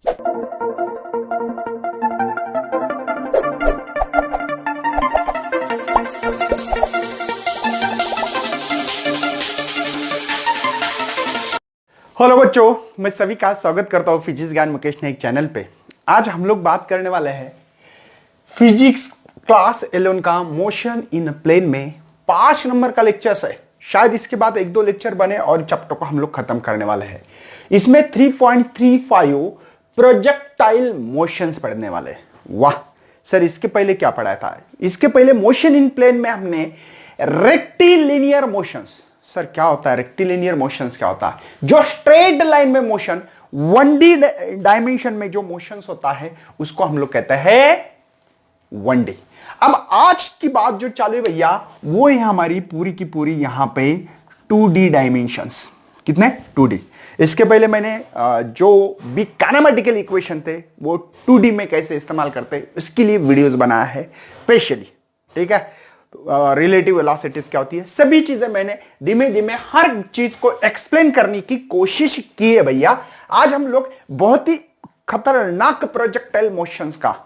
Hello बच्चों, मैं सभी का स्वागत करता हूं फिजिक्स ज्ञान मुकेश नाइक चैनल पे। आज हम लोग बात करने वाले हैं फिजिक्स क्लास 11 का मोशन इन प्लेन में 5 नंबर का लेक्चर है। शायद इसके बाद 1-2 लेक्चर बने और चैप्टर को हम लोग खत्म करने वाले हैं। इसमें 3.35 प्रोजेक्टाइल मोशंस पढ़ने वाले हैं। वाह सर, इसके पहले क्या पढ़ाया था? इसके पहले मोशन इन प्लेन में हमने रेक्टिलिनियर मोशंस। सर क्या होता है रेक्टिलिनियर मोशंस? क्या होता है? जो स्ट्रेट लाइन में मोशन 1D डायमेंशन में जो मोशंस होता है उसको हम लोग कहते हैं 1D। अब आज की बात जो चालू है भैया वो है हमारी पूरी की पूरी यहां पे 2D डायमेंशंस। कितने? 2D। इसके पहले मैंने जो भी काइनेमेटिकल इक्वेशन थे वो 2D में कैसे इस्तेमाल करते उसके लिए वीडियोस बनाया है स्पेशली। ठीक है, रिलेटिव वेलोसिटीज क्या होती है, सभी चीजें मैंने धीमे धीमे हर चीज को एक्सप्लेन करने की कोशिश की है भैया। आज हम लोग बहुत ही खतरनाक प्रोजेक्टाइल मोशंस का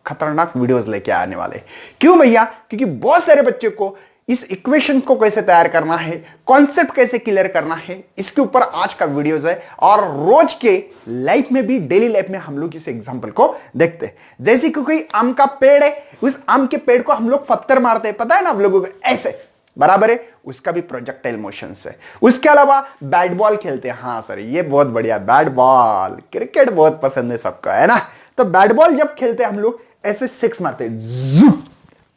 खतरनाक वीडियोस लेके आने वाले। क्यों भैया? क्योंकि बहुत सारे बच्चे को इस इक्वेशन को कैसे तैयार करना है, कॉन्सेप्ट कैसे क्लियर करना है, इसके ऊपर आज का वीडियोस है। और रोज के लाइफ में भी, डेली लाइफ में हम लोग इस एग्जांपल को देखते हैं। जैसे कि कोई आम का पेड़ है, उस आम के पेड़ को हम लोग पत्थर मारते हैं, पता है ना आप लोगों को, ऐसे बराबर है। उसका भी प्रोजेक्टाइल मोशंस है। उसके अलावा बैट बॉल खेलते हैं। हाँ सर, ये बहुत बढ़िया, बैट बॉल, क्रिकेट बहुत पसंद है सबको, है ना? तो बैट बॉल जब खेलते हैं हम लोग ऐसे 6 मारते हैं।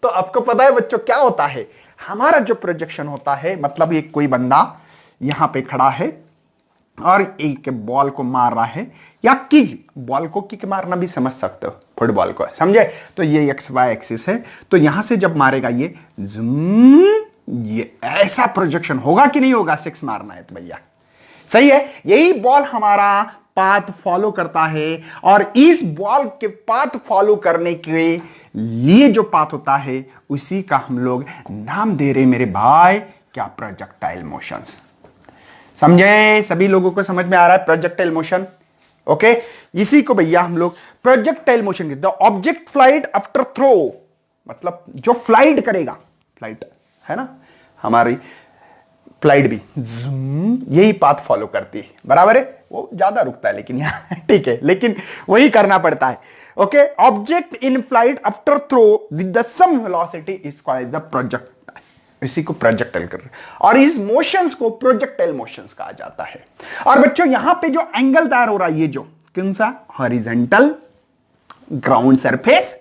तो आपको पता है बच्चों क्या होता है? हमारा जो प्रोजेक्शन होता है, मतलब ये कोई बंदा यहां पे खड़ा है और एक बॉल को मार रहा है, या किक, बॉल को किक मारना भी समझ सकते हो, फुटबॉल को, समझे? तो ये एक्स वाई एक्सिस है। तो यहां से जब मारेगा ये ऐसा प्रोजेक्शन होगा कि नहीं होगा? 6 मारना है तो भैया सही है। यही बॉल हमारा पाथ फॉलो करता है और इस बॉल के पाथ फॉलो करने के लिए जो पाथ होता है उसी का हम लोग नाम दे रहे मेरे भाई, क्या? Projectile motions. समझे? सभी लोगों को समझ में आ रहा है प्रोजेक्टाइल मोशन? ओके, इसी को भैया हम लोग प्रोजेक्टाइल मोशन कहते हैं। The object flight after throw, मतलब जो फ्लाइट करेगा, फ्लाइट है ना, हमारी फ्लाइट भी यही पाथ फॉलो करती है, बराबर है। वो ज्यादा रुकता है लेकिन यहां ठीक है, लेकिन वही करना पड़ता है। Okay, object in flight after throw with the sum velocity is called the projectile. इसी को प्रोजेक्टाइल कर रहे हैं और इस मोशंस को प्रोजेक्टाइल मोशंस कहा जाता है। और बच्चों यहां पे जो एंगल तैयार हो रहा है, ये जो कौन सा? हॉरिजॉन्टल ग्राउंड सरफेस,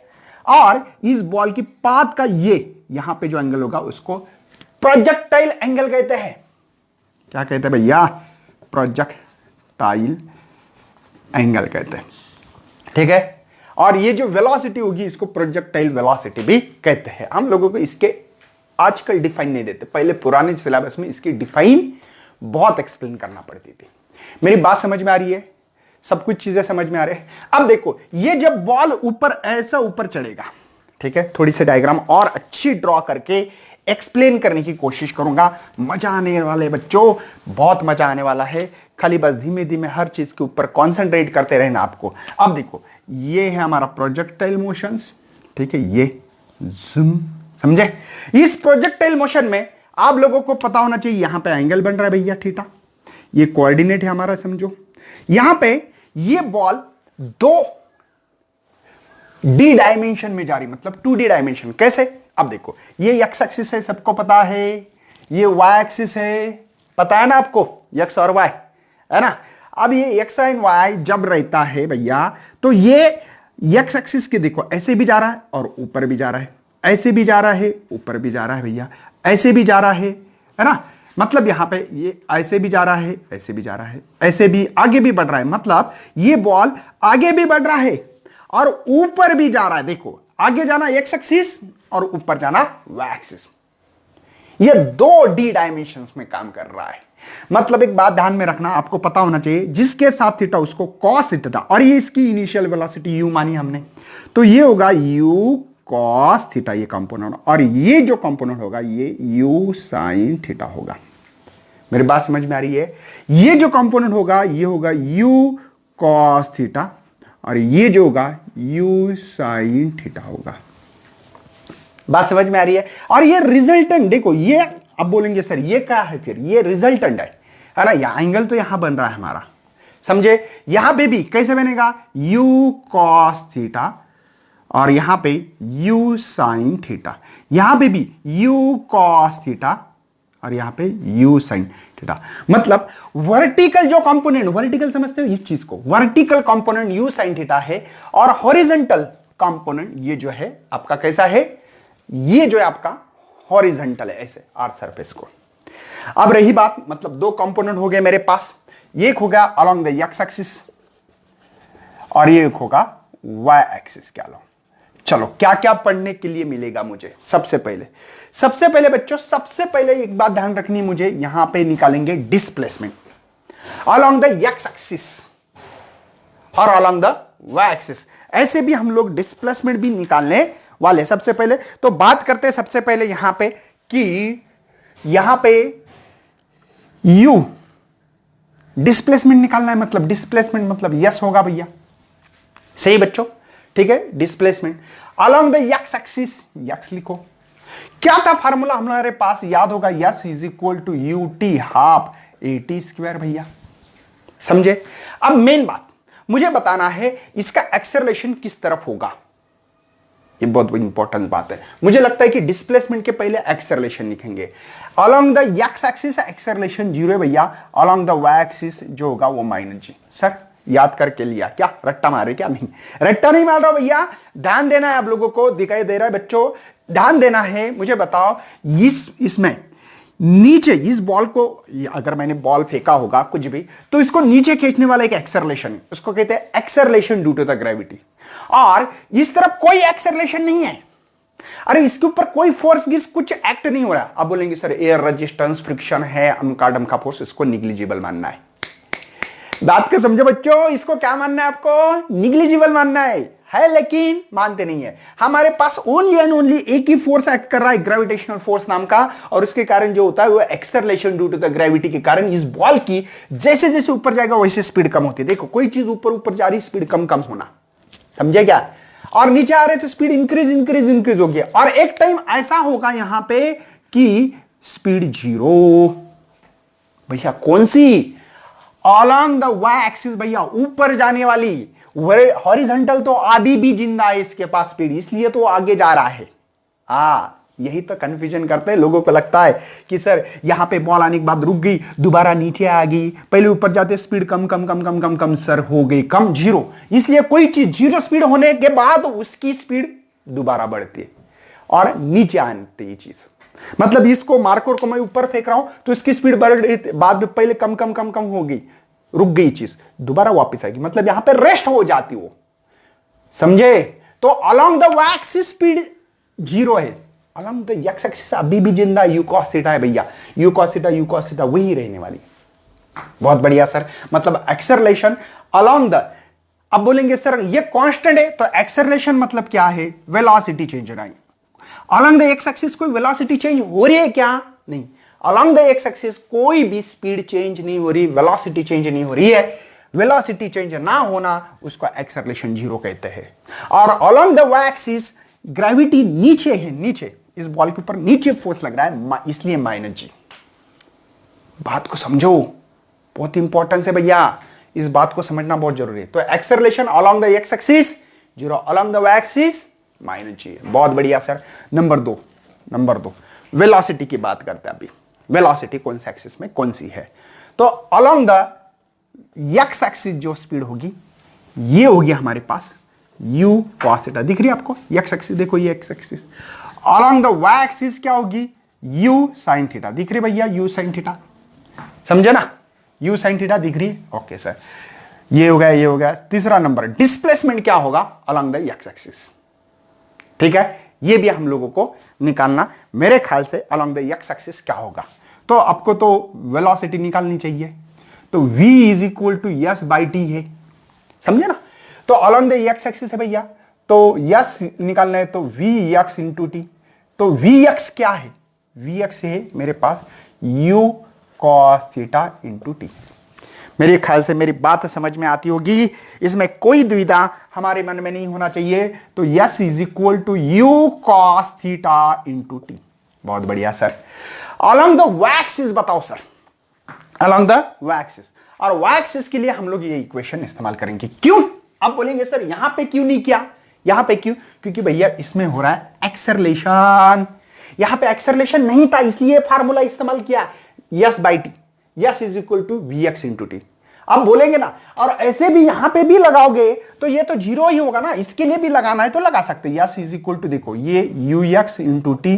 और इस बॉल की पाथ का ये यहां पे जो एंगल होगा उसको प्रोजेक्टाइल एंगल कहते हैं। क्या कहते हैं भैया? प्रोजेक्टाइल एंगल कहते हैं। ठीक है, और ये जो वेलोसिटी होगी इसको प्रोजेक्टाइल वेलोसिटी भी कहते हैं। हम लोगों को इसके आजकल डिफाइन नहीं देते, पहले पुराने सिलेबस में इसकी डिफाइन बहुत एक्सप्लेन करना पड़ती थी। मेरी बात समझ में आ रही है? सब कुछ चीजें समझ में आ रही है? अब देखो, ये जब बॉल ऊपर ऐसा ऊपर चढ़ेगा, ठीक है, थोड़ी सी डायग्राम और अच्छी ड्रॉ करके एक्सप्लेन करने की कोशिश करूंगा। मजा आने वाले बच्चों, बहुत मजा आने वाला है। खाली बस धीमे धीमे हर चीज के ऊपर कंसंट्रेट करते रहना आपको। अब देखो, ये है हमारा प्रोजेक्टाइल मोशंस, ठीक है, ये जूम, समझे? इस प्रोजेक्टाइल मोशन में आप लोगों को पता होना चाहिए, यहां पे एंगल बन रहा है भैया थीटा, ये कोऑर्डिनेट है हमारा, समझो। यहां पे ये बॉल 2D डायमेंशन में जा रही, मतलब 2D डायमेंशन। कैसे? अब देखो, ये एक्स एक्सिस है, सबको पता है, ये वाई एक्सिस है, पता है ना आपको, एक्स और वाई, है ना? अब ये एक्स एंड वाई जब रहता है भैया, तो ये एक्स एक्सिस के देखो ऐसे भी जा रहा है और ऊपर भी जा रहा है, ऐसे भी जा रहा है, ऊपर भी जा रहा है भैया, ऐसे भी जा रहा है ना? मतलब यहां पे ये ऐसे भी जा रहा है, ऐसे भी जा रहा है, ऐसे भी आगे भी बढ़ रहा है। मतलब ये बॉल आगे भी बढ़ रहा है और ऊपर भी जा रहा है। देखो, आगे जाना एक्स एक्सिस और ऊपर जाना वाई एक्सिस। ये 2D डायमेंशंस में काम कर रहा है। मतलब एक बात ध्यान में रखना, आपको पता होना चाहिए, जिसके साथ थीटा उसको कॉस थीटा, और ये इसकी इनिशियल वेलोसिटी यू मानी हमने, तो ये होगा यू कॉस थीटा, ये कंपोनेंट, और ये जो कंपोनेंट होगा ये यू साइन थीटा होगा। मेरी बात समझ में आ रही है? ये जो कंपोनेंट होगा ये होगा यू कॉस थीटा, और ये जो होगा u sin थीटा होगा। बात समझ में आ रही है? और ये रिजल्टेंट देखो, ये अब बोलेंगे सर ये क्या है, फिर ये रिजल्टेंट है ना। यह एंगल तो यहां बन रहा है हमारा, समझे। यहां पे भी कैसे बनेगा, u cos थीटा और यहां पे u sin थीटा, यहां पे भी u cos थीटा और यहां पे u sin थीटा। मतलब वर्टिकल जो कंपोनेंट, वर्टिकल समझते हो इस चीज को, vertical component u sin theta है और हॉरिजॉन्टल कंपोनेंट ये जो है आपका कैसा है, ये जो है आपका हॉरिजॉन्टल है, ऐसे आर सरफेस को। अब रही बात, मतलब दो कंपोनेंट हो गए मेरे पास, एक होगा अलोंग द एक्स एक्सिस और ये एक होगा वाई एक्सिस के अलोंग। चलो क्या क्या पढ़ने के लिए मिलेगा मुझे, सबसे पहले बच्चों, सबसे पहले एक बात ध्यान रखनी मुझे, यहां पे निकालेंगे displacement along the x axis और अलोंग द वाई एक्सिस। ऐसे भी हम लोग डिस्प्लेसमेंट भी निकालने वाले। सबसे पहले तो बात करते हैं सबसे पहले यहां पे कि यहां पे u डिस्प्लेसमेंट निकालना है, मतलब डिस्प्लेसमेंट मतलब यस होगा भैया, सही बच्चों, ठीक है। Displacement along the x axis, यक्स लिखो। क्या था फार्मूला हमारे पास, याद होगा, s is equal to u t half a t square भैया, समझे। अब मेन बात मुझे बताना है इसका एक्सेलरेशन किस तरफ होगा, ये बहुत इंपॉर्टेंट बात है। मुझे लगता है कि डिस्प्लेसमेंट के पहले एक्सेलरेशन लिखेंगे। Along the x axis acceleration 0 है भैया, अलोंग द वाई एक्सिस जो होगा वो -g। सर याद करके लिया क्या, रट्टा मारे क्या? नहीं, रट्टा नहीं मार रहा भैया, ध्यान देना है। आप लोगों को दिखाई दे रहा है बच्चों, ध्यान देना है। मुझे बताओ इसमें नीचे इस बॉल को, अगर मैंने बॉल फेंका होगा कुछ भी, तो इसको नीचे खींचने वाला एक एक्सेलरेशन है, उसको कहते हैं acceleration due to the gravity. और इस तरफ कोई एक्सेलरेशन नहीं है, अरे इसके ऊपर कोई फोर्स गिर्स कुछ एक्ट नहीं हो रहा। अब बोलेंगे सर एयर रेजिस्टेंस, फ्रिक्शन है, अमका डमका फोर्स, इसको निग्लिजिबल मानना है। बात को समझो बच्चों, इसको क्या मानना है आपको, निग्लिजिबल मानना है, लेकिन मानते नहीं है। हमारे पास ओनली एंड ओनली एक ही फोर्स एक्ट कर रहा है, ग्रेविटेशनल फोर्स नाम का, और उसके कारण जो होता है वो acceleration due to the gravity के कारण इस बॉल की जैसे जैसे ऊपर जाएगा वैसे स्पीड कम होती है। देखो कोई चीज ऊपर ऊपर जा रही, स्पीड कम कम होना, समझे क्या। और नीचे आ रहे तो स्पीड इंक्रीज होगी, और एक टाइम ऐसा होगा यहां पे कि स्पीड 0 भैया, कौन सी, अलोंग द वाई एक्सिस भैया, ऊपर जाने वाली। हॉरिजॉन्टल तो अभी भी जिंदा है इसके पास स्पीड, इसलिए तो आगे जा रहा है। यही तो कंफ्यूजन करते हैं, लोगों को लगता है कि सर यहां पे बॉल आने के बाद रुक गई, दोबारा नीचे आ गई, पहले ऊपर जाते स्पीड कम कम कम कम कम कम, सर हो गई कम 0। इसलिए कोई चीज 0 स्पीड होने के बाद उसकी स्पीड दोबारा बढ़ती है और नीचे आती है चीज। मतलब इसको मार्कर को मैं ऊपर फेंक रहा हूं तो इसकी स्पीड बढ़ रही, बाद में पहले कम कम कम कम हो गई, रुक गई चीज, दोबारा वापस आएगी, मतलब यहां पे रेस्ट हो जाती वो, समझे। तो along the Y axis speed 0 है, अलोंग द एक्स एक्सिस अभी भी जिंदा यू कॉस थीटा है भैया, यू कॉस थीटा वही रहने वाली। बहुत बढ़िया सर, मतलब एक्सेलरेशन अलोंग द, अब बोलेंगे सर ये कांस्टेंट है, तो एक्सेलरेशन मतलब क्या है, वेलोसिटी चेंज हो रहा है। अलोंग द एक्स एक्सिस कोई वेलोसिटी चेंज हो रही है क्या, नहीं। अलोंग द एक्स एक्सिस कोई भी स्पीड चेंज नहीं हो रही, वेलोसिटी चेंज नहीं हो रही है। वेलोसिटी चेंज ना होना उसको एक्सेलरेशन 0 कहते हैं। और along the Y axis gravity नीचे है, नीचे इस बॉल के ऊपर नीचे फोर्स लग रहा है, इसलिए -g। बात को समझो, बहुत इंपॉर्टेंस है भैया, इस बात को समझना बहुत जरूरी है। तो acceleration along the x axis 0, along the Y axis -g। बहुत बढ़िया सर। नंबर दो वेलोसिटी की बात करते हैं अभी। वेलोसिटी कौन से एक्सिस में कौन सी है, तो अलोंग द एक्स एक्सिस जो स्पीड होगी ये होगी हमारे पास u cos थीटा, दिख रही है आपको एक्स एक्सिस, देखो ये X axis. Along the Y axis क्या होगी, u sin थीटा, दिख रही भैया u sin थीटा, समझे ना, u sin थीटा दिख रही है। ओके सर, ये हो गया। तीसरा नंबर डिस्प्लेसमेंट क्या होगा, अलोंग द एक्स एक्सिस, ठीक है। ये भी हम लोगों को निकालना, मेरे ख्याल से अलोंग द एक्स एक्सिस क्या होगा। तो आपको तो वेलोसिटी निकालनी चाहिए, तो v is equal to s by t है, समझे ना। तो अलोंग द एक्स एक्सिस है भैया, तो यस निकालना है, तो वी एक्स इंटू टी। तो वी एक्स क्या है, वी एक्स है मेरे पास u cos theta into T. मेरे ख्याल से मेरी बात समझ में आती होगी, इसमें कोई दुविधा हमारे मन में नहीं होना चाहिए। तो s is equal to u cos theta into t. बहुत बढ़िया सर। अलॉन्ग द वैक्सिस बताओ सर, अलॉन्ग द वैक्सिस। और वैक्सिस के लिए हम लोग ये इक्वेशन इस्तेमाल करेंगे। क्यों? अब बोलेंगे सर यहां पे क्यों नहीं किया, यहां पे क्यों? क्योंकि भैया इसमें हो रहा है एक्सेलरेशन, यहां पे एक्सेलरेशन नहीं था इसलिए फार्मूला इस्तेमाल किया s by t, s is equal to v x into t. अब बोलेंगे ना, और ऐसे भी यहां पे भी लगाओगे तो ये तो जीरो ही होगा ना, इसके लिए भी लगाना है तो लगा सकते हैं। यस इज इक्वल टू देखो ये you x into t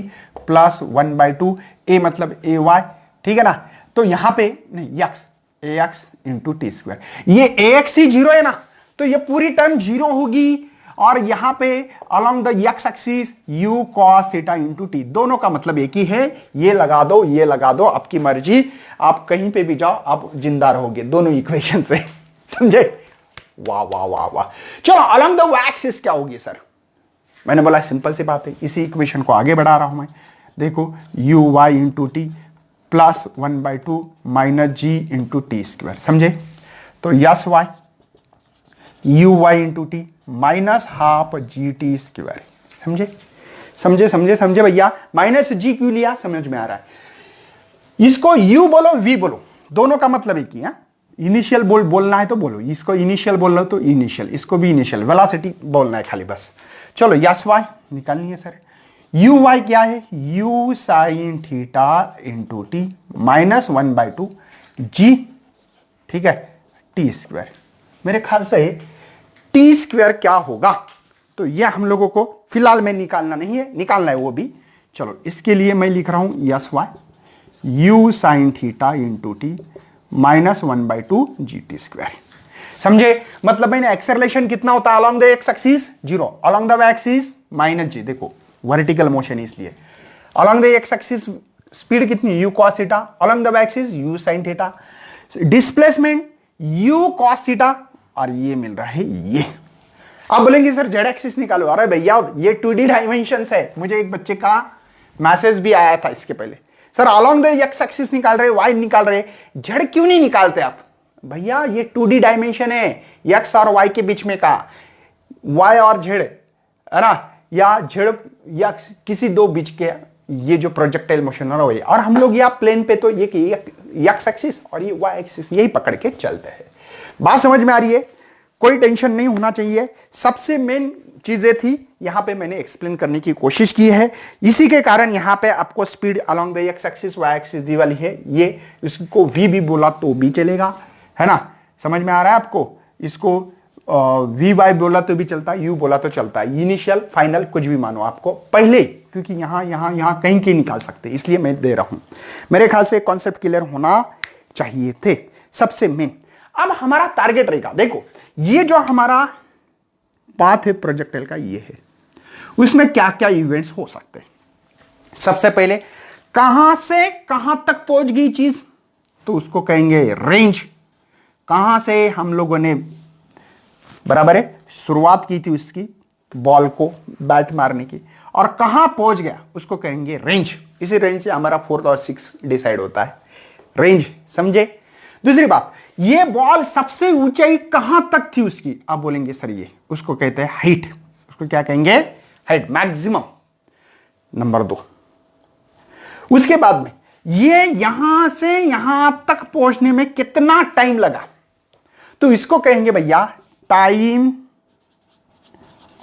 plus 1/2 ए मतलब ए वाई, ठीक है ना। तो यहां पे नहीं यक्स ए एक्स इंटू टी स्क्वायर, ये ए एक्स ही जीरो है ना, तो ये पूरी टर्म जीरो होगी। और यहां पे along the x axis u cos theta into T, दोनों का मतलब एक ही है। ये लगा दो, ये लगा दो, आपकी मर्जी, आप कहीं पे भी जाओ आप जिंदा रहोगे दोनों इक्वेशन से। समझे? वाह वाह वाह वाह। चलो अलोंग द एक्सिस क्या होगी सर? मैंने बोला सिंपल सी बात है, इसी इक्वेशन को आगे बढ़ा रहा हूं मैं। देखो u y into t plus 1/2 minus g into t square. समझे? तो s y u y into t minus half g t square. समझे समझे समझे समझे भैया? माइनस जी क्यों लिया समझ में आ रहा है। इसको यू बोलो वी बोलो, दोनों का मतलब एक ही है। इनिशियल बोलना है तो बोलो, इसको इनिशियल बोल रहे हो तो इनिशियल, इसको भी इनिशियल, वेलोसिटी बोलना है खाली बस। चलो यस वाई निकालनी है सर। यू वाई क्या है? You sine theta into t minus 1/2 जी, ठीक है, टी स्क्वायर। मेरे ख्याल से टी स्क्वायर क्या होगा, तो यह हम लोगों को फिलहाल में निकालना नहीं है, निकालना है वो भी। चलो इसके लिए मैं लिख रहा हूं s y u sine theta into t minus 1/2 g t square. समझे? मतलब मैंने एक्सेलरेशन कितना होता है along the x axis? Zero, along the Y axis minus g. देखो वर्टिकल मोशन इसलिए along the x axis speed कितनी? U cos theta, along the Y axis u sine theta, displacement u cos theta, और ये मिल रहा है ये। आप बोलेंगे सर जेड एक्सिस निकालो। अरे भैया ये 2D डायमेंशंस है। मुझे एक बच्चे का मैसेज भी आया था इसके पहले, sir along the x axis निकाल रहे, वाई निकाल रहे, जेड क्यों नहीं निकालते आप? भैया ये 2D डायमेंशन है, एक्स और वाई के बीच में का, वाई और जेड है ना, या जेड या किसी दो बीच के ये जो प्रोजेक्टाइल मोशन हो रही है। और हम लोग या प्लेन पे तो ये एक्स एक्सिस और ये वाई एक्सिस यही पकड़ के चलते हैं। बात समझ में आ रही है? कोई टेंशन नहीं होना चाहिए। सबसे मेन चीजें थी यहां पे मैंने एक्सप्लेन करने की कोशिश की है। इसी के कारण यहां पे आपको speed along the x axis y axis दी वाली है, ये इसको वी भी बोला तो भी चलेगा, है ना? समझ में आ रहा है आपको? इसको वी वाई बोला तो भी चलता है, यू बोला तो चलता है, इनिशियल फाइनल कुछ भी मानो आपको पहले, क्योंकि यहां यहां यहां कहीं के निकाल सकते, इसलिए मैं दे रहा हूं। मेरे ख्याल से कॉन्सेप्ट क्लियर होना चाहिए थे सबसे मेन। अब हमारा टारगेट रहेगा, देखो ये जो हमारा पाथ है प्रोजेक्टाइल का ये है, उसमें क्या क्या इवेंट्स हो सकते हैं। सबसे पहले कहां से कहां तक पहुंच गई चीज, तो उसको कहेंगे रेंज। कहां से हम लोगों ने बराबर है शुरुआत की थी उसकी बॉल को बैट मारने की, और कहां पहुंच गया उसको कहेंगे रेंज। इसी रेंज से हमारा 4th और 6th डिसाइड होता है, रेंज। समझे? दूसरी बात, ये बॉल सबसे ऊंचाई कहां तक थी उसकी, आप बोलेंगे सर ये, उसको कहते हैं हाइट। उसको क्या कहेंगे? Height, maximum. नंबर 2, उसके बाद में ये यहां से यहां तक पहुंचने में कितना टाइम लगा, तो इसको कहेंगे भैया टाइम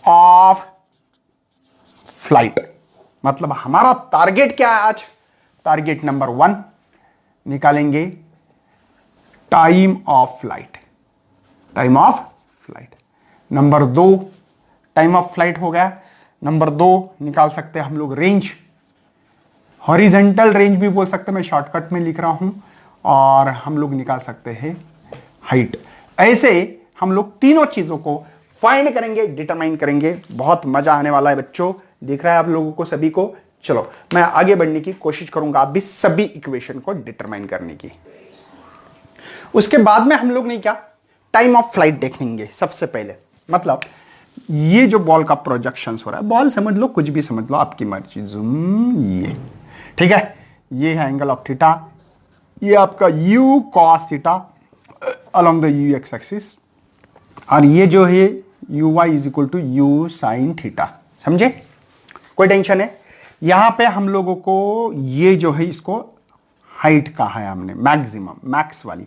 ऑफ फ्लाइट। मतलब हमारा टारगेट क्या है आज? टारगेट नंबर 1 निकालेंगे time of flight, time of flight. Number 2 time of flight हो गया। नंबर 2 निकाल सकते हैं हम लोग रेंज, हॉरिजेंटल रेंज भी बोल सकते हैं, मैं शॉर्टकट में लिख रहा हूं। और हम लोग निकाल सकते हैं हाइट। ऐसे हम लोग तीनों चीजों को फाइंड करेंगे, डिटरमाइन करेंगे। बहुत मजा आने वाला है बच्चों, दिख रहा है आप लोगों को सभी को। चलो मैं आगे बढ़ने की कोशिश करूंगा आप भी सभी इक्वेशन को डिटरमाइन करने की। उसके बाद में हम लोग ने क्या टाइम ऑफ फ्लाइट देखेंगे सबसे पहले। मतलब ये जो बॉल का प्रोजेक्शंस हो रहा है, बॉल समझ लो कुछ भी समझ लो आपकी मर्जी, ये ठीक है, ये है एंगल ऑफ थीटा, ये आपका u cos theta, along the u x axis, और ये जो है u y is equal to u sine theta. समझे? कोई टेंशन है? यहां पे हम लोगों को ये जो है इसको हाइट कहा है हमने, मैक्सिमम मैक्स वाली,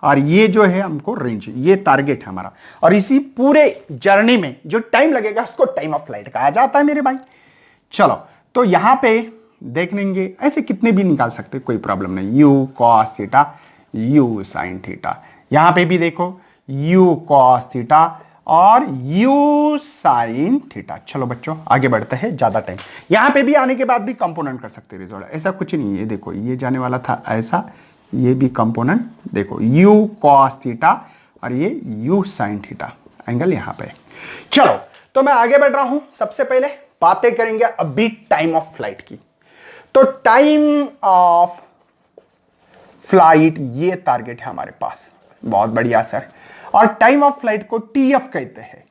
और ये जो है हमको रेंज, ये टारगेट है हमारा। और इसी पूरे जर्नी में जो टाइम लगेगा उसको टाइम ऑफ फ्लाइट कहा जाता है मेरे भाई। चलो, तो यहां पे देख लेंगे, ऐसे कितने भी निकाल सकते, कोई प्रॉब्लम नहीं। You cos theta, you sine theta, यहां पे भी देखो यू कॉस थीटा और यू साइन थीटा। चलो बच्चों आगे बढ़ते हैं, ज्यादा टाइम यहां पे भी आने के बाद भी कंपोनेंट कर सकते हैं थोड़ा, ऐसा कुछ नहीं है। देखो ये जाने वाला था ऐसा, ये भी कंपोनेंट देखो, यू कॉस थीटा और ये यू साइन थीटा, एंगल यहां पे। चलो तो मैं आगे बढ़ रहा हूं। सबसे पहले बातें करेंगे अभी टाइम ऑफ फ्लाइट की। तो टाइम ऑफ फ्लाइट ये टारगेट है हमारे पास, बहुत बढ़िया सर। और टाइम ऑफ फ्लाइट को टीएफ कहते हैं।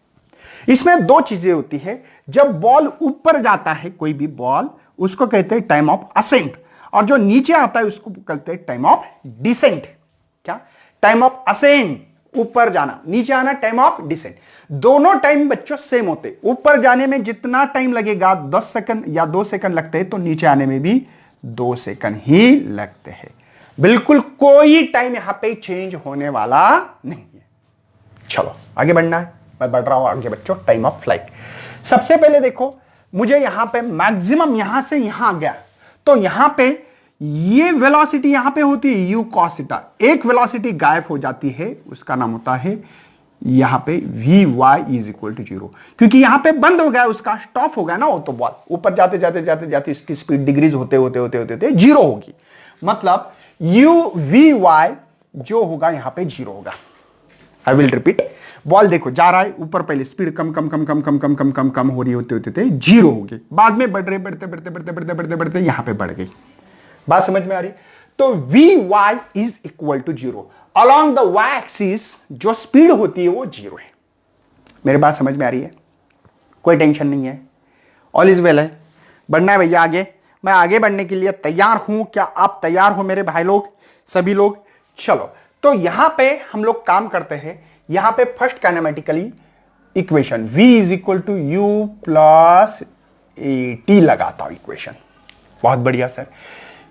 इसमें दो चीजें होती है, जब बॉल ऊपर जाता है कोई भी बॉल, उसको कहते हैं टाइम ऑफ असेंट, और जो नीचे आता है उसको कहते हैं टाइम ऑफ डिसेंट। क्या? टाइम ऑफ असेंट ऊपर जाना, नीचे आना टाइम ऑफ डिसेंट। दोनों टाइम बच्चों सेम होते, ऊपर जाने में जितना टाइम लगेगा 10 सेकंड या 2 सेकंड लगते हैं, तो नीचे आने में भी 2 सेकंड ही लगते हैं। बिल्कुल कोई टाइम यहां पे चेंज होने वाला नहीं है। चलो आगे बढ़ना है, मैं बढ़ रहा हूं आगे बच्चों। टाइम ऑफ फ्लाइट सबसे पहले देखो, मुझे यहां पे मैक्सिमम यहां से यहां आ गया, तो यहां पे ये वेलोसिटी यहां पे होती है यू कॉस थीटा, एक वेलोसिटी गायब हो जाती है, उसका नाम होता है यहां पे v y is equal to 0, क्योंकि यहां पे बंद हो गया, उसका स्टॉप हो गया ना वो, तो बॉल ऊपर जाते जाते जाते जाते इसकी स्पीड डिक्रीज होते होते होते होते होते 0 होगी। मतलब यू वी वाई जो होगा यहां पे 0 होगा। आई विल रिपीट, बॉल देखो जा रहा है ऊपर, पहले स्पीड कम कम कम कम कम कम कम कम कम हो रही होते होते 0 होगी, बाद में बढ़ रहे बढ़ते बढ़ते बढ़ते बढ़ते बढ़ते बढ़ते यहां पे बढ़ गई। बात समझ में आ रही? तो v y is equal to 0, along the Y axis जो स्पीड होती है वो 0 है। मेरी बात समझ में आ रही है? कोई टेंशन नहीं है, ऑल इज वेल है। बढ़ना है भैया आगे, मैं आगे बढ़ने के लिए तैयार हूं। क्या आप तैयार हो मेरे भाई लोग, सभी लोग? चलो, तो यहां पे हम लोग काम करते हैं। यहां पे first kinematically equation v is equal to u plus a t लगाता हूं इक्वेशन। बहुत बढ़िया sir.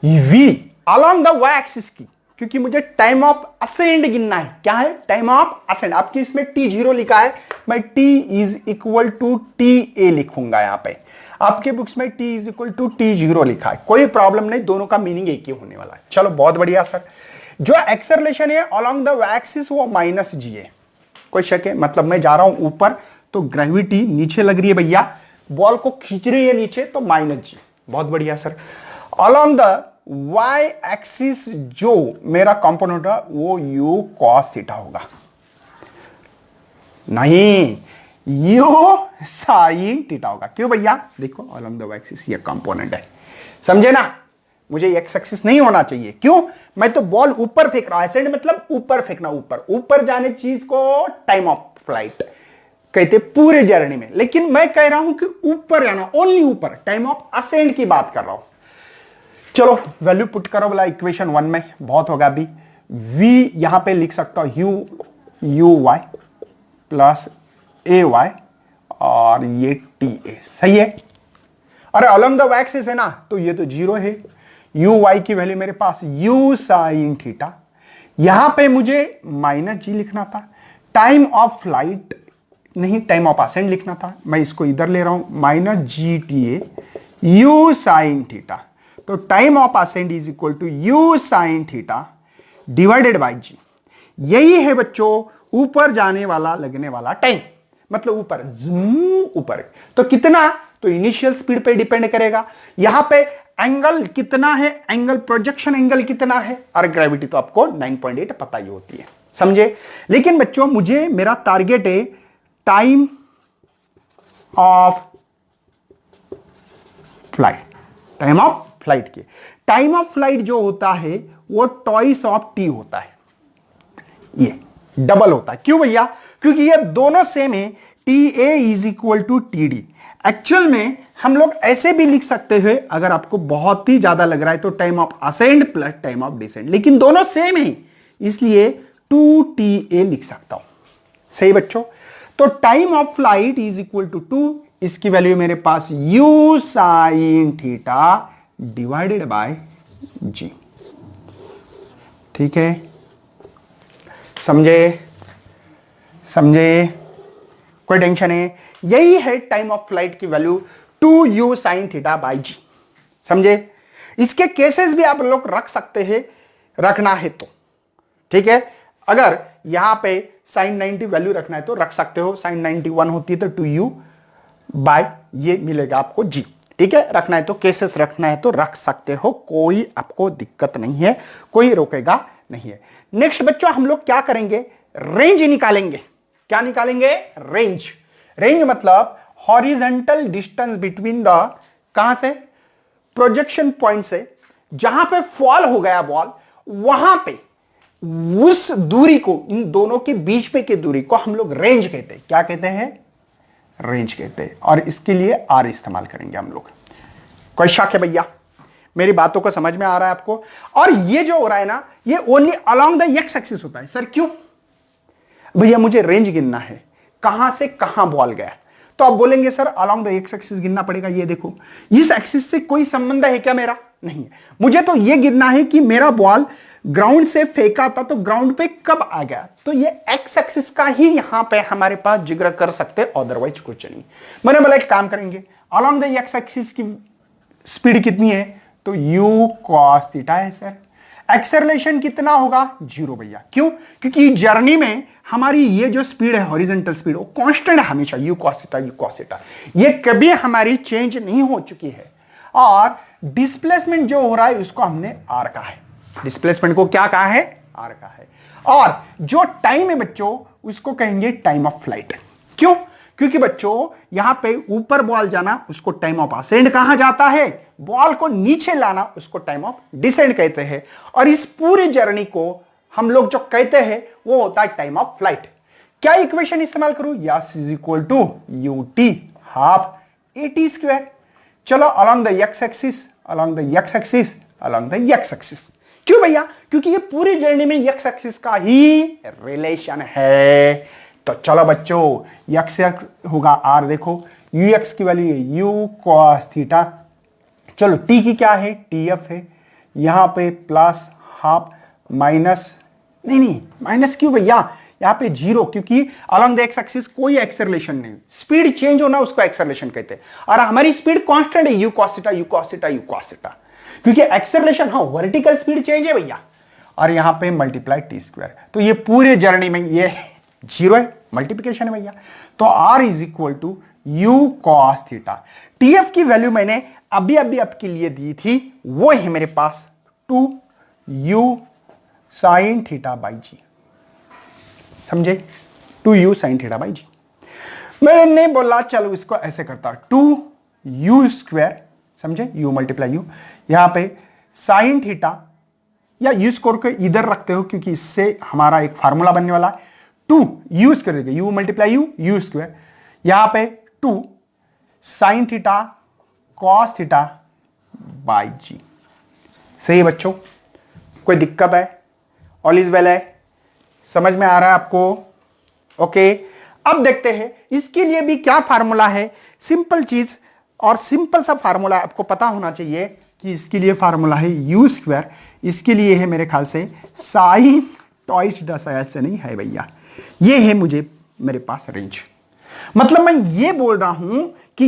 v along the Y axis की, क्योंकि मुझे टाइम ऑफ असेंड गिनना है। क्या है? Time of ascent. आपकी इसमें t0 लिखा है, मैं t is equal to t a लिखूंगा। यहां पे आपके बुक्स में t is equal to t0 लिखा है, कोई प्रॉब्लम नहीं, दोनों का मीनिंग एक ही होने वाला है। चलो बहुत बढ़िया सर। जो एक्सेलरेशन है अलॉन्ग द वाई एक्सिस वो माइनस जी है, कोई शक है? मतलब मैं जा रहा हूं ऊपर तो ग्रेविटी नीचे लग रही है भैया, बॉल को खींच रही है नीचे, तो माइनस जी। बहुत बढ़िया sir. Along the Y axis जो मेरा कंपोनेंट है वो यू कॉस थीटा होगा, नहीं यू साइन थीटा होगा। क्यों भैया? देखो अलॉन्ग द वाई एक्सिस ये कंपोनेंट है, समझे ना? मुझे एक्स एक्सिस नहीं होना चाहिए। क्यों? मैं तो बॉल ऊपर फेंक रहा हूं, एसेंड मतलब ऊपर फेंकना, ऊपर ऊपर जाने चीज को टाइम ऑफ फ्लाइट कहते पूरे जर्नी में। लेकिन मैं कह रहा हूं कि ऊपर जाना, ओनली ऊपर, टाइम ऑफ असेंड की बात कर रहा हूं। चलो वैल्यू पुट करो बोला इक्वेशन 1 में, बहुत होगा अभी। v यहां पे लिख सकता हूं u y plus a y और ये टी ए, सही है? अरे अलॉन्ग द वाई एक्सिस है ना, तो ये तो 0 है। यू वाई की वैल्यू मेरे पास यू साइन थीटा, यहां पे मुझे माइनस जी लिखना था। टाइम ऑफ फ्लाइट नहीं, टाइम ऑफ असेंड लिखना था, मैं इसको इधर ले रहा हूं, minus g t a u sine theta. तो time of ascend is equal to u sine theta divided by g. यही है बच्चों ऊपर जाने वाला लगने वाला टाइम, मतलब ऊपर ऊपर। तो कितना? तो इनिशियल स्पीड पे डिपेंड करेगा। यहां पे एंगल कितना है, एंगल प्रोजेक्शन एंगल कितना है, और ग्रेविटी तो आपको 9.8 पता ही होती है, समझे? लेकिन बच्चों मुझे मेरा टारगेट है time of flight, time of flight के। टाइम ऑफ फ्लाइट जो होता है वो टॉइस ऑफ टी होता है, ये डबल होता है। क्यों भैया? क्योंकि ये दोनों सेम है, t a is equal to t d. Actual में हम लोग ऐसे भी लिख सकते हैं, अगर आपको बहुत ही ज्यादा लग रहा है तो time of ascend plus time of descend, लेकिन दोनों सेम है, इसलिए 2ta लिख सकता हूं। सही बच्चों, तो time of flight is equal to 2, इसकी वैल्यू मेरे पास u sin theta divided by g। ठीक है, समझे? कोई टेंशन है? यही है टाइम ऑफ फ्लाइट की value 2u sin theta by g। समझे? इसके केसेस भी आप लोग रख सकते हैं, रखना है तो। ठीक है, अगर यहां पे sin 90 वैल्यू रखना है तो रख सकते हो। sin 91 होती है तो 2u बाय ये मिलेगा आपको g। ठीक है, रखना है तो, केसेस रखना है तो रख सकते हो, कोई आपको दिक्कत नहीं है, कोई रोकेगा नहीं है। नेक्स्ट बच्चों हम लोग क्या करेंगे, रेंज निकालेंगे। क्या निकालेंगे? रेंज। रेंज मतलब हॉरिजॉन्टल डिस्टेंस बिटवीन द, कहां से? प्रोजेक्शन पॉइंट से, जहां पे फॉल हो गया बॉल, वहां पे उस दूरी को, इन दोनों के बीच में की दूरी को हम लोग रेंज कहते हैं। क्या कहते हैं? रेंज कहते हैं। और इसके लिए आर इस्तेमाल करेंगे हम लोग। कोई शक है भैया? मेरी बातों को समझ में आ रहा है आपको? और ये जो हो रहा है ना, ये only along the x axis होता है। सर क्यों? भैया मुझे रेंज गिनना है, कहां से कहां बॉल गया। तो आप बोलेंगे sir along the x axis गिनना पड़ेगा। ये देखो, इस एक्सिस से कोई संबंध है क्या मेरा? नहीं है। मुझे तो ये गिनना है कि मेरा बॉल ग्राउंड से फेंका था तो ग्राउंड पे कब आ गया। तो ये एक्स एक्सिस का ही यहां पे हमारे पास जिक्र कर सकते, अदरवाइज कुछ नहीं। मैंने बोला एक काम करेंगे, अलोंग द एक्स एक्सिस की स्पीड कितनी है? तो u cos थीटा है सर। एक्सेलरेशन कितना होगा? 0 भैया। क्यों? क्योंकि जर्नी में हमारी ये जो स्पीड है, हॉरिजॉन्टल स्पीड, वो कांस्टेंट है हमेशा, u cos थीटा। ये कभी हमारी चेंज नहीं हो चुकी है। और डिस्प्लेसमेंट जो हो रहा है उसको हमने r कहा है। डिस्प्लेसमेंट को क्या कहा है? r कहा है। और जो टाइम है बच्चों, उसको कहेंगे टाइम ऑफ फ्लाइट। क्यों? क्योंकि बच्चों यहां पे ऊपर बॉल जाना उसको टाइम ऑफ असेंड कहा जाता है, बॉल को नीचे लाना उसको टाइम ऑफ डिसेंड कहते हैं। और इस पूरी जर्नी को हम लोग जो कहते हैं वो होता है टाइम ऑफ फ्लाइट। क्या इक्वेशन इस्तेमाल करूं? S is equal to ut half at square. चलो along the x axis, along the x axis, along the x axis. क्यों भैया? क्योंकि ये पूरी जर्नी में एक्स एक्सिस का ही रिलेशन है। तो चलो बच्चों, एक्स होगा r, देखो ux की वैल्यू है u cos थीटा। चलो t की क्या है? tf है। यहां पे प्लस हाफ माइनस, नहीं माइनस क्यों भैया? यहां पे 0, क्योंकि अलोंग द एक्स एक्सिस कोई एक्सेलरेशन नहीं, स्पीड चेंज होना उसको एक्सेलरेशन कहते हैं। और हमारी स्पीड कांस्टेंट है, u cos theta, u cos theta, u cos theta. क्योंकि एक्सेलरेशन, हाँ वर्टिकल स्पीड चेंज है भैया। और यहां पे मल्टीप्लाई टी स्क्वायर। तो ये पूरे जर्नी में ये 0 है, मल्टीप्लिकेशन है भैया। तो r is equal to u cos theta. tf की वैल्यू मैंने अभी आपके लिए दी थी, वो है मेरे पास 2u sin theta by g. समझे? 2u sin थीटा बाई जी। मैंने बोला चलो इसको ऐसे करता, 2u स्क्वायर, समझे? u मल्टीप्लाई u, यहां पे sin थीटा, या u स्क्वायर को इधर रखते हो क्योंकि इससे हमारा एक फार्मूला बनने वाला है। 2u square, u multiply u square, यहां पे 2 sin theta cos theta by g. सही है बच्चों? कोई दिक्कत है? ऑल इज वेल है? समझ में आ रहा है आपको? ओके, अब देखते हैं इसके लिए भी क्या फार्मूला है। सिंपल चीज, और सिंपल सा फार्मूला आपको पता होना चाहिए कि इसके लिए फार्मूला है u स्क्वायर। इसके लिए है मेरे ख्याल से साइन टॉइस शायद से नहीं है भैया, ये है मुझे मेरे पास रेंज। मतलब मैं ये बोल रहा हूं कि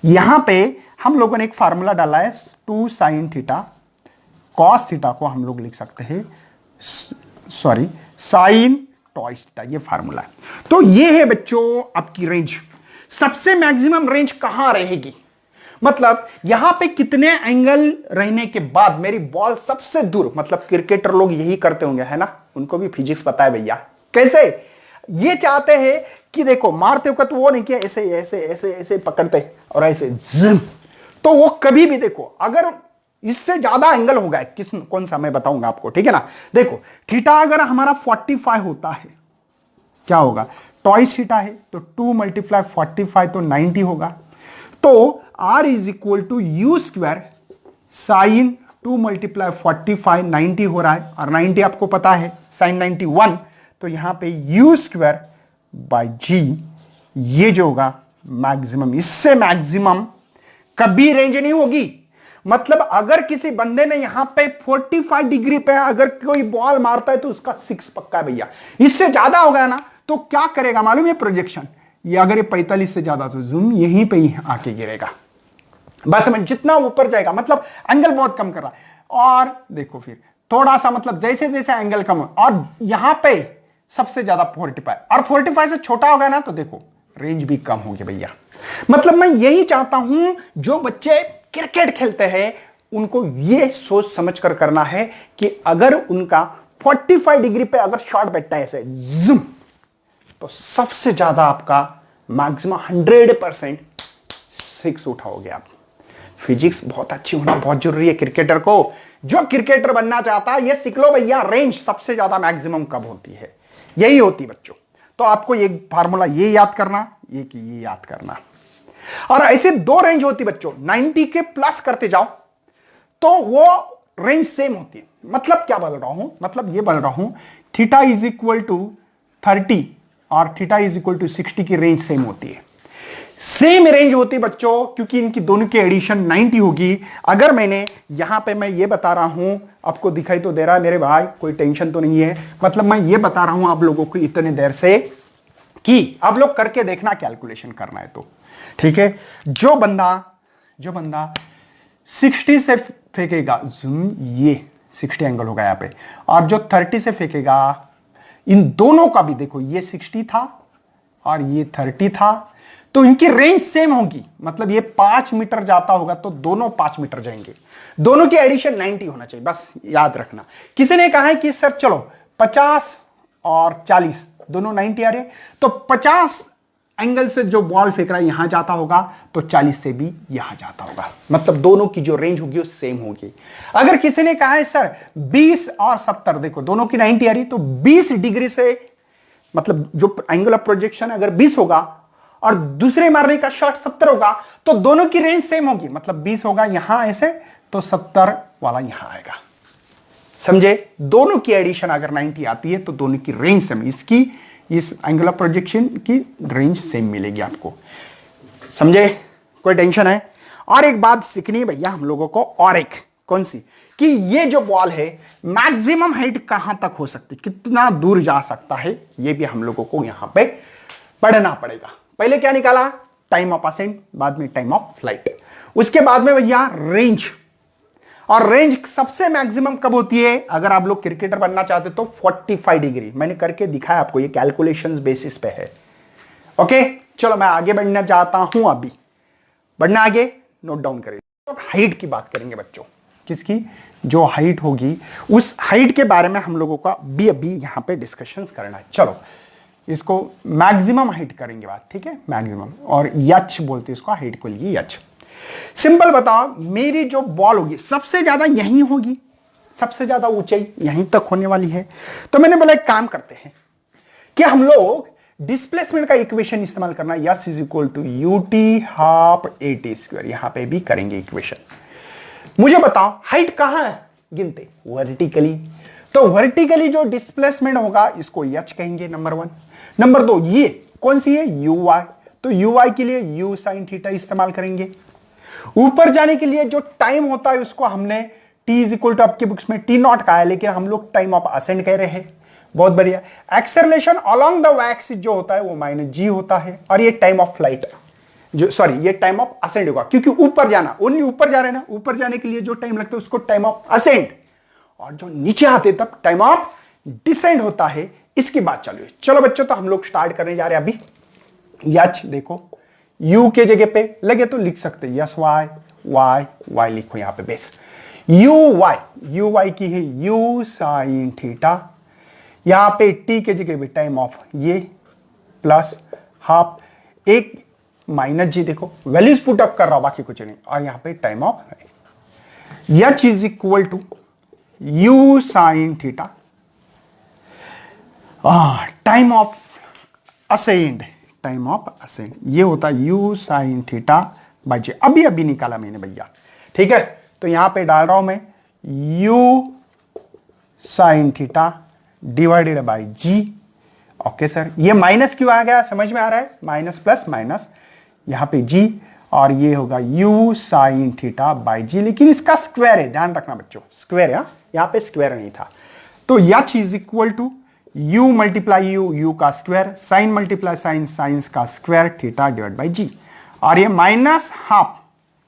यहां पे हम लोगों ने एक फार्मूला डाला है, 2 sin थीटा cos थीटा को हम लोग लिख सकते हैं, सॉरी साइन टॉइस थीटा, ये फार्मूला है। तो ये है बच्चों आपकी रेंज। सबसे मैक्सिमम रेंज कहां रहेगी? मतलब यहां पे कितने एंगल रहने के बाद मेरी बॉल सबसे दूर, मतलब क्रिकेटर लोग यही करते होंगे है ना, उनको भी फिजिक्स पता है भैया। कैसे? ये चाहते हैं कि देखो मारते वक्त वो नहीं किया, ऐसे ऐसे ऐसे ऐसे पकड़ते और ऐसे जिम, तो वो कभी भी देखो अगर इससे ज्यादा एंगल होगा, कौन सा मैं बताऊंगा आपको, ठीक है ना। देखो थीटा अगर हमारा 45 होता है, क्या होगा? टॉइस थीटा है तो 2 मल्टीप्लाई 45 तो 90 होगा। तो r is equal to u square sine 2 multiply 45 90 हो रहा है, और 90 आपको पता है sin 91, तो यहां पे u स्क्वायर बाय जी, ये जो होगा मैक्सिमम, इससे मैक्सिमम कभी रेंज नहीं होगी। मतलब अगर किसी बंदे ने यहां पे 45 डिग्री पे अगर कोई बॉल मारता है तो उसका 6 पक्का है भैया। इससे ज्यादा हो गया ना तो क्या करेगा मालूम है प्रोजेक्शन, ये अगर ये 45 से ज्यादा तो जूम यहीं पे ही आके गिरेगा। बस में जितना ऊपर जाएगा मतलब एंगल बहुत कम कर रहा है, और देखो फिर थोड़ा सा मतलब जैसे जैसे एंगल कम हो, और यहां पे सबसे ज्यादा 45, और 45 से छोटा हो गया ना तो देखो रेंज भी कम होगी भैया। मतलब मैं यही चाहता हूं जो बच्चे क्रिकेट खेलते हैं उनको ये सोच समझ कर करना है कि अगर उनका 45 डिग्री पे अगर शॉट बैठता है ऐसे जूम, तो सबसे ज्यादा आपका मैक्सिमम 100% 6 उठाओगे आप। फिजिक्स बहुत अच्छी होना बहुत जरूरी है क्रिकेटर को। जो क्रिकेटर बनना चाहता है ये सीख लो भैया, रेंज सबसे ज्यादा मैक्सिमम कब होती है, यही होती बच्चों। तो आपको ये फार्मूला ये याद करना, ये याद करना। और ऐसे 2 रेंज होती बच्चों, 90 के प्लस करते जाओ तो वो रेंज सेम होती है। मतलब क्या बोल रहा हूं, मतलब ये बोल रहा हूं थीटा इज इक्वल टू 30 और थीटा इज इक्वल टू 60 की रेंज सेम होती है। सेम रेंज होती है बच्चों, क्योंकि इनकी दोनों की एडिशन 90 होगी। अगर मैंने यहां पे मैं ये बता रहा हूं, आपको दिखाई तो दे रहा है मेरे भाई, कोई टेंशन तो नहीं है। मतलब मैं ये बता रहा हूं आप लोगों को इतने देर से कि आप लोग करके देखना, कैलकुलेशन करना है तो ठीक है। जो बंदा 60 से फेंकेगा, ये 60 एंगल होगा यहां पे, और जो 30 से फेंकेगा, इन दोनों का भी देखो ये 60 था और ये 30 था, तो इनकी रेंज सेम होगी। मतलब ये 5 मीटर जाता होगा तो दोनों 5 मीटर जाएंगे। दोनों की एडिशन 90 होना चाहिए, बस याद रखना। किसी ने कहा है कि सर चलो 50 और 40 दोनों 90 आ रहे, तो 50 एंगल से जो बॉल फेंक रहा है यहां जाता होगा तो 40 से भी यहां जाता होगा। मतलब दोनों की जो रेंज होगी वो सेम होगी। अगर किसी ने कहा है सर 20 और 70, देखो दोनों की 90 आ रही, तो 20 डिग्री से मतलब जो एंगल ऑफ प्रोजेक्शन अगर 20 होगा और दूसरे मारने का शॉट 70 होगा, तो दोनों की रेंज सेम होगी। मतलब 20 होगा यहां ऐसे, तो 70 वाला यहां आएगा। समझे? दोनों की एडिशन अगर 90 आती है तो दोनों की रेंज सेम, इसकी इस एंगल ऑफ प्रोजेक्शन की रेंज सेम मिलेगी आपको। समझे? कोई टेंशन है? और एक बात सीखनी है भैया हम लोगों को, और एक कौन सी, कि ये जो बॉल है मैक्सिमम हाइट कहां तक हो सकती है, कितना दूर जा सकता है, ये भी हम लोगों को यहां पे पढ़ना पड़ेगा। पहले क्या निकाला? टाइम ऑफ असेंट, बाद में टाइम ऑफ फ्लाइट, उसके बाद में भैया रेंज। और रेंज सबसे मैक्सिमम कब होती है? अगर आप लोग क्रिकेटर बनना चाहते तो 45 डिग्री। मैंने करके दिखाया आपको, ये कैलकुलेशंस बेसिस पे है। ओके, चलो मैं आगे बढ़ना चाहता हूं। अभी बढ़ना आगे, नोट डाउन करें। तो हाइट की बात करेंगे बच्चों, किसकी? जो हाइट होगी उस हाइट के बारे में हम लोगों का भी अभी यहां पे डिस्कशन करना है। चलो इसको मैक्सिमम हाइट करेंगे बात, ठीक है? मैक्सिमम, और यच बोलते हैं इसको, हाइट को लिए यच। सिंपल बताओ, मेरी जो बॉल होगी सबसे ज्यादा यहीं होगी, सबसे ज्यादा ऊंचाई यहीं तक होने वाली है। तो मैंने बोला एक काम करते हैं कि हम लोग डिस्प्लेसमेंट का इक्वेशन इस्तेमाल करना, s is equal to u t half a t square, यहां पे भी करेंगे इक्वेशन। मुझे बताओ हाइट कहां है गिनते? वर्टिकली। तो वर्टिकली जो डिस्प्लेसमेंट होगा इसको एच कहेंगे, नंबर 1। नंबर 2, ये कौन सी है? U y. तो यू वाई के लिए यू साइन थीटा इस्तेमाल करेंगे। ऊपर जाने के लिए जो टाइम होता है उसको हमने टी इज इक्वल टू, आपकी बुक्स में टी नॉट कहा है लेकिन हम लोग टाइम ऑफ असेंड कह रहे हैं। बहुत बढ़िया। एक्सेलरेशन अलोंग द एक्सिस जो होता है वो माइनस जी होता है, और ये टाइम ऑफ फ्लाइट जो, सॉरी ये टाइम ऑफ असेंड होगा, क्योंकि ऊपर जाना, ओनली ऊपर जा रहे हैं ना, ऊपर जाने के लिए जो टाइम लगता है उसको टाइम ऑफ असेंड, और जो नीचे आते तब टाइम ऑफ डिसेंड होता है। इसकी बात चालू है। चलो बच्चों, तो हम लोग स्टार्ट करने जा रहे हैं अभी। यच देखो, u के जगह पे लगे तो लिख सकते हैं यस वाई, वाई वाई लिखो यहां पे बेस। यू वाई की है u साइन थीटा, यहां पे t के जगह पे टाइम ऑफ ये प्लस हाफ, एक माइनस जी, देखो वैल्यूज पुट अप कर रहा हूं बाकी कुछ नहीं, और यहां पे time of h is equal to u sine theta, time of ascent, time of ascent ये होता है u sine theta by g. अभी निकाला मैंने भैया, ठीक है? तो यहां पे डाल रहा हूं मैं u sine theta divided by g. Okay sir, ये माइनस क्यों आ गया, समझ में आ रहा है, माइनस प्लस माइनस, यहां पे जी, और ये होगा u साइन थीटा बाई जी, लेकिन इसका स्क्वायर है, ध्यान रखना बच्चों, स्क्वायर है, यहां पे स्क्वायर नहीं था। तो h is equal to u multiply u का square, sine multiply sine, sines का square, theta divide by g, और ये माइनस हाफ,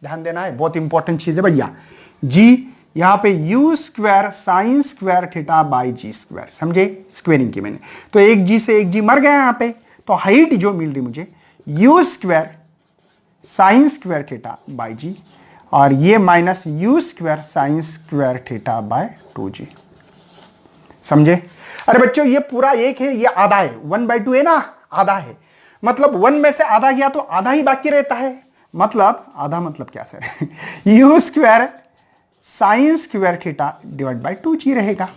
ध्यान देना है, बहुत इंपॉर्टेंट चीज है भैया, जी यहां पे u square sine square theta by g square, समझे, स्क्वेयरिंग की मैंने, तो एक जी से एक जी मर गया यहां पे, तो हाइट जो मिल रही मुझे u square sine square theta by g, और ये minus u square sine square theta by 2g, समझे। अरे बच्चों ये पूरा एक है, ये आधा है, 1/2 है ना, आधा है, मतलब 1 में से आधा गया तो आधा ही बाकी रहता है, मतलब आधा मतलब क्या sir u square sine square theta divide by 2g रहेगा।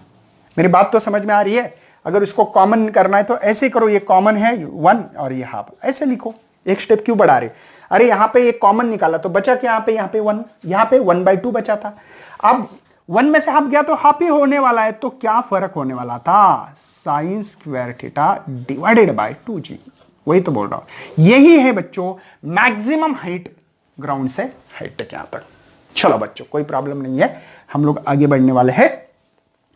मेरी बात तो समझ में आ रही है। अगर इसको कॉमन करना है तो ऐसे करो, ये कॉमन है 1 और ये हाफ, ऐसे लिखो, एक स्टेप क्यों बढ़ा रहे, अरे यहां पे ये कॉमन निकाला तो बचा क्या, यहाँ पे 1, यहाँ पे 1/2 बचा था, अब 1 में से हाफ गया तो हाफ ही होने वाला है, तो क्या फर्क होने वाला था, sign square theta divided by 2g, वही तो बोल रहा हूं, यही है बच्चों मैक्सिमम हाइट, ग्राउंड से हाइट तक यहां तक। चलो बच्चों कोई प्रॉब्लम नहीं है, हम लोग आगे बढ़ने वाले हैं।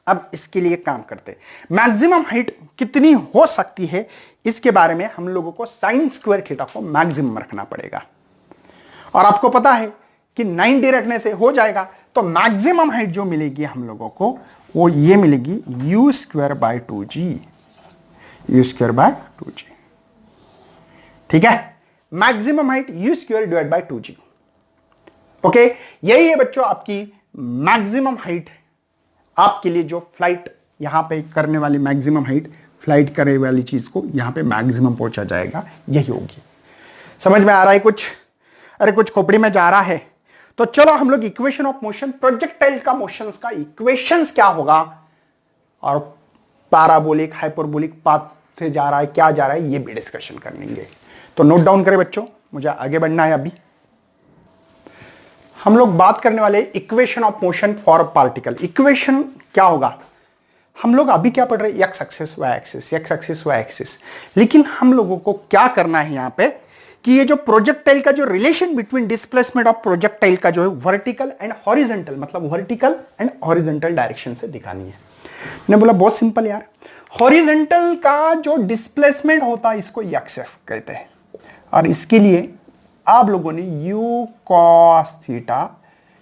अब इसके लिए काम करते हैं, मैक्सिमम हाइट कितनी हो सकती है इसके बारे में हम लोगों को साइन स्क्वायर थीटा को मैक्सिमम रखना पड़ेगा, और आपको पता है कि 90 रखने से हो जाएगा, तो मैक्सिमम हाइट जो मिलेगी हम लोगों को वो ये मिलेगी u square by 2g, u square by 2g, ठीक है, maximum height u square divide bye 2g। Okay, यही है बच्चों आपकी मैक्सिमम हाइट, आपके लिए जो फ्लाइट यहां पे करने वाली मैक्सिमम हाइट, फ्लाइट करने वाली चीज को यहां पे मैक्सिमम पहुंचा जाएगा, यही होगी। समझ में आ रहा है कुछ, अरे कुछ खोपड़ी में जा रहा है, तो चलो हम लोग इक्वेशन ऑफ मोशन, प्रोजेक्टाइल का मोशंस का इक्वेशंस क्या होगा, और पैराबोलिक हाइपरबोलिक पाथ से जा रहा है, क्या जा रहा है, ये भी डिस्कशन कर लेंगे। तो नोट डाउन करें बच्चों, मुझे आगे बढ़ना है। अभी हम लोग बात करने वाले equation of motion for particle. Equation क्या होगा, हम लोग अभी क्या पढ़ रहे हैं, x axis y axis, x axis y axis, लेकिन हम लोगों को क्या करना है यहां पे कि ये जो प्रोजेक्टाइल का जो relation between displacement of projectile का जो है वर्टिकल एंड हॉरिजॉन्टल, मतलब वर्टिकल एंड हॉरिजॉन्टल डायरेक्शन से दिखानी है। मैंने बोला बहुत सिंपल यार, हॉरिजॉन्टल का जो डिस्प्लेसमेंट होता है इसको एक्स कहते हैं, और इसके लिए आप लोगों ने u cos थीटा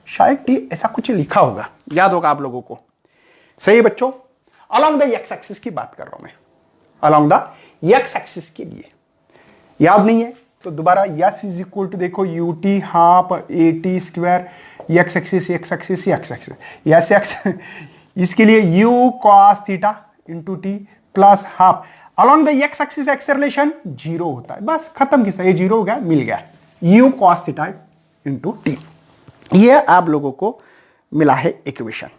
शायद t ऐसा कुछ लिखा होगा, याद होगा आप लोगों को, सही बच्चों। अलोंग द एक्स एक्सिस की बात कर रहा हूं मैं, अलोंग द एक्स एक्सिस के लिए, याद नहीं है तो दोबारा यस इज इक्वल टू देखो ut half at square, x axis x axis x axis, yes x, इसके लिए u cos theta into t plus half, along the x axis acceleration 0 होता है, बस खत्म किस्सा, ये 0 हो गया, मिल गया u cos theta into T, ये आप लोगों को मिला है इक्वेशन,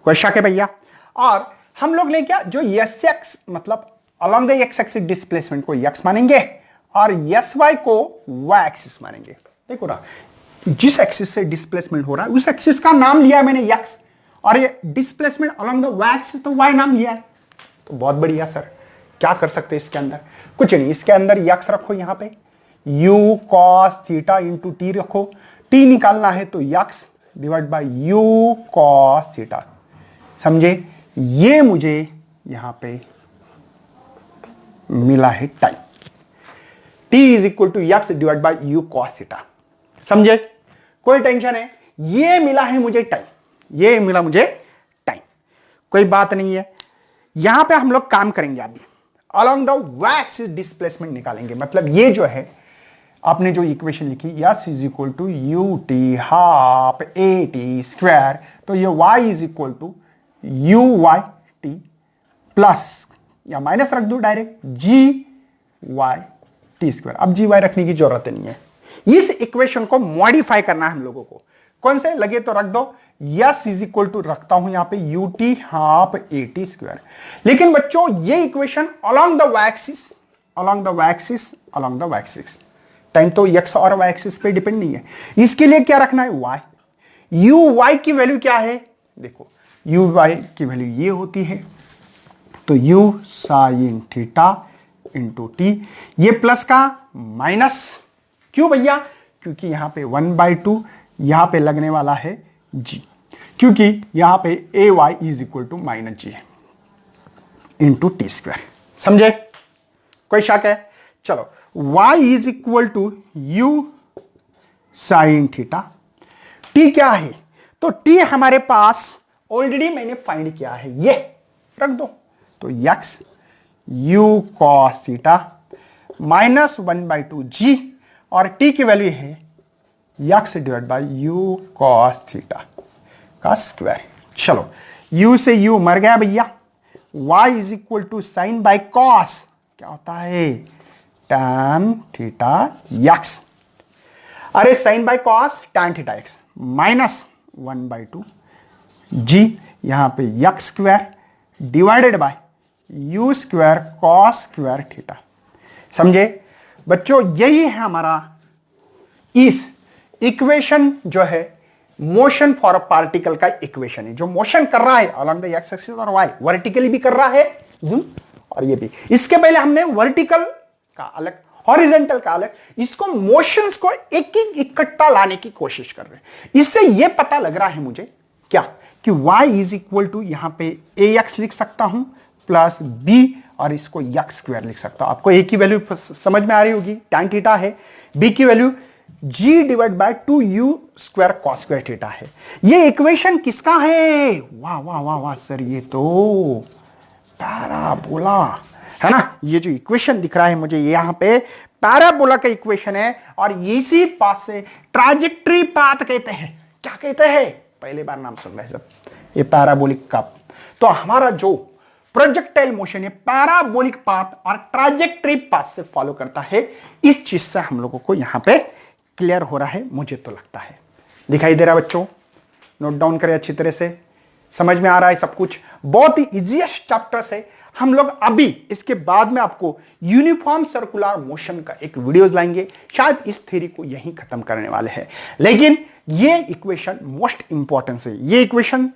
कोई शक है भैया। और हम लोग ने क्या जो एस एक्स मतलब along the x axis displacement को x मानेंगे और एस वाई को y एक्सिस मानेंगे। देखो ना, जिस एक्सिस से डिस्प्लेसमेंट हो रहा है उस एक्सिस का नाम लिया है मैंने x, और ये displacement along the y axis तो y नाम लिया है। तो बहुत बढ़िया सर, क्या कर सकते हैं इसके अंदर, कुछ नहीं, इसके अंदर x रखो, यहां पे u cos theta into t रखो, t निकालना है तो x divide by u cos theta, समझे, ये मुझे यहां पे मिला है time, t is equal to x divide by u cos theta, समझे, कोई टेंशन है, ये मिला है मुझे टाइम, ये मिला मुझे टाइम, कोई बात नहीं है। यहां पे हम लोग काम करेंगे, अभी along the y axis displacement निकालेंगे, मतलब ये जो है आपने जो इक्वेशन लिखी s is equal to u t half a t square, तो ये y is equal to u y t plus या माइनस रख दो direct g y t square. अब जी वाई रखने की जरूरत नहीं है, इस इक्वेशन को मॉडिफाई करना है हम लोगों को, कौन से लगे तो रख दो, यस इज इक्वल टू रखता हूं यहां पे u t half a t square. लेकिन बच्चों ये equation along the Y axis, along the Y axis, along the Y axis, time तो एक्स और वाई एक्सिस पे डिपेंड नहीं है, इसके लिए क्या रखना है y, u y की वैल्यू क्या है देखो u बाई की वैल्यू ये होती है, तो u sine theta into T, ये प्लस का माइनस, क्यों भैया? क्योंकि यहां पे 1/2 यहां पे लगने वाला है g, क्योंकि यहां पे a y is equal to minus g into t square. समझे? कोई शक है? चलो y is equal to u sine theta, t क्या है? तो t हमारे पास ऑलरेडी मैंने फाइंड किया है, ये रख दो, तो x u cos theta minus 1/2 g, और t की वैल्यू है x divide by u cos theta का स्क्वायर। चलो u से u मर गया भैया, y is equal to sine by cos, क्या होता है? tan थीटा x, अरे sine by cos tan theta x minus 1/2 g, यहां पे x square divided by u square cos square theta. समझे बच्चों? यही है हमारा इस इक्वेशन जो है मोशन फॉर अ पार्टिकल का इक्वेशन है, जो मोशन कर रहा है अलोंग द एक्स एक्सिस और वाई, वर्टिकली भी कर रहा है जूम, और ये भी। इसके पहले हमने वर्टिकल का अलग, हॉरिजॉन्टल का अलग, इसको मोशंस को एक ही इकट्ठा लाने की कोशिश कर रहे हैं। इससे ये पता लग रहा है मुझे क्या कि y इज इक्वल टू यहां पे ax लिख सकता हूं प्लस b, और इसको x स्क्वायर लिख सकता हूं। आपको a की वैल्यू समझ में आ रही होगी, tan थीटा है, b की value g divide by 2u square cos square theta है। ये इक्वेशन किसका है? वाह वाह वाह वाह सर, ये तो पैराबोला है ना। ये जो इक्वेशन दिख रहा है मुझे यहाँ पे पैराबोला का इक्वेशन है, और इसी पास से ट्राजेक्टरी पाथ कहते हैं। क्या कहते हैं? पहली बार नाम सुन रहे हैं सब, ये पैराबोलिक का। तो हमारा जो प्रोजेक्टाइल मोशन है पैराबोलिक पाथ और ट्राजेक्टरी पाथ से फॉलो करता है। इस चीज से हम लोगों को यहां पे क्लियर हो रहा है, मुझे तो लगता है। दिखाई दे रहा है बच्चों? नोट डाउन करें अच्छी तरह से, समझ में आ रहा है सब कुछ? बहुत ही इजीएस्ट चैप्टर से हम लोग अभी इसके बाद में आपको यूनिफॉर्म सर्कुलर मोशन का एक वीडियोस लाएंगे, शायद इस थ्योरी को यहीं खत्म करने वाले हैं। लेकिन ये इक्वेशन मोस्ट इंपॉर्टेंस है, ये equation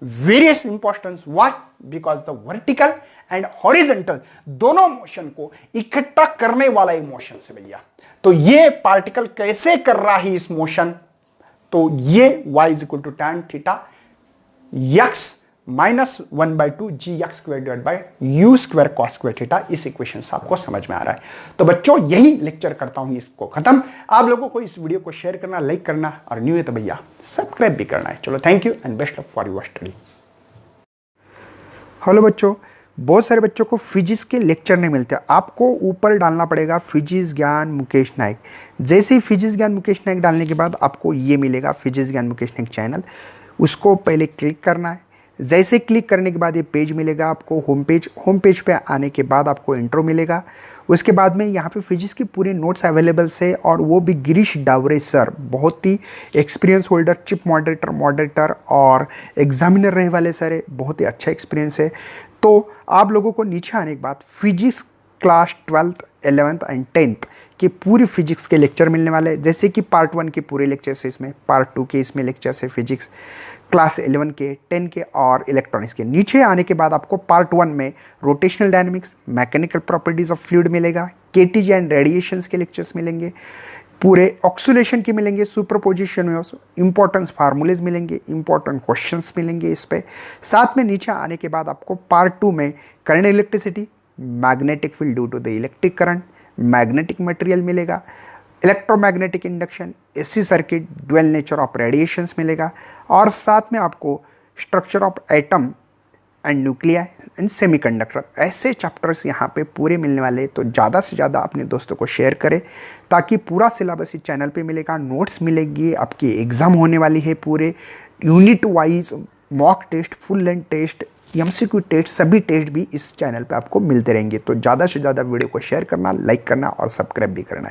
various importance. Why? Because the vertical and horizontal दोनों मोशन को इकट्ठा करने वाला एक मोशन से भैया। तो ये पार्टिकल कैसे कर रहा है इस मोशन? तो ये y is equal to tan theta x minus 1/2 g x square divide by u square cos square theta, इस इक्वेशन से आपको समझ में आ रहा है। तो बच्चों यही लेक्चर करता हूं, इसको खत्म। आप लोगों को इस वीडियो को शेयर करना, लाइक करना, और न्यू है तो भैया सब्सक्राइब भी करना है। चलो thank you and best luck for your study. Hello बच्चों, बहुत सारे बच्चों को फिजिक्स के लेक्चर नहीं मिलते, आपको ऊपर डालना पड़ेगा फिजिक्स ज्ञान मुकेश नायक। जैसे ही फिजिक्स ज्ञान मुकेश नायक डालने के बाद आपको ये मिलेगा फिजिक्स ज्ञान मुकेश नायक चैनल, उसको पहले क्लिक करना है। जैसे क्लिक करने के बाद ये पेज मिलेगा आपको, होम पेज पे आने के बाद आपको इंट्रो मिलेगा। उसके बाद में यहाँ पे फिजिक्स की पूरी नोट्स अवेलेबल है, और वो भी गिरीश डावरे सर, बहुत ही एक्सपीरियंस होल्डर, चिप मॉडरेटर और एग्जामिनर रहे वाले सर है, बहुत ही अच्छा एक्सपीरियंस है। तो आप लोगों को नीचे आने के बाद physics class 12th 11th and 10th के पूरी फिजिक्स के लेक्चर मिलने वाले हैं। जैसे कि पार्ट 1 के पूरे लेक्चर्स है इसमें, पार्ट 2 के इसमें लेक्चर्स है फिजिक्स क्लास 11 के, 10 के और इलेक्ट्रॉनिक्स के। नीचे आने के बाद आपको पार्ट 1 में rotational dynamics, mechanical properties of fluid मिलेगा, केटीजी एंड रेडिएशंस के लेक्चर्स मिलेंगे, पूरे ऑक्सीलेशन के मिलेंगे, सुपरपोजिशन में इंपॉर्टेंस फार्मूलेज मिलेंगे, इंपॉर्टेंट क्वेश्चंस मिलेंगे इस पे। साथ में नीचे आने के बाद आपको पार्ट 2 में current electricity, magnetic field due to the electric current, magnetic material मिलेगा, electromagnetic induction, AC circuit, dual nature of radiations मिलेगा, और साथ में आपको structure of atom and nuclei and semiconductor, ऐसे चैप्टर्स यहाँ पे पूरे मिलने वाले। तो ज़्यादा से ज़्यादा अपने दोस्तों को शेयर करें, ताकि पूरा सिलेबस इस चैनल पे मिलेगा, नोट्स मिलेगी, आपकी एग्ज़ाम होने वाली है, पूरे unit wise mock test, full length test, MCQ test, सभी टेस्ट भी इस चैनल पे आपको मिलते रहेंगे। तो ज़्यादा से ज़्यादा वीडियो को शेयर करना, लाइक करना और सब्सक्राइब भी करना।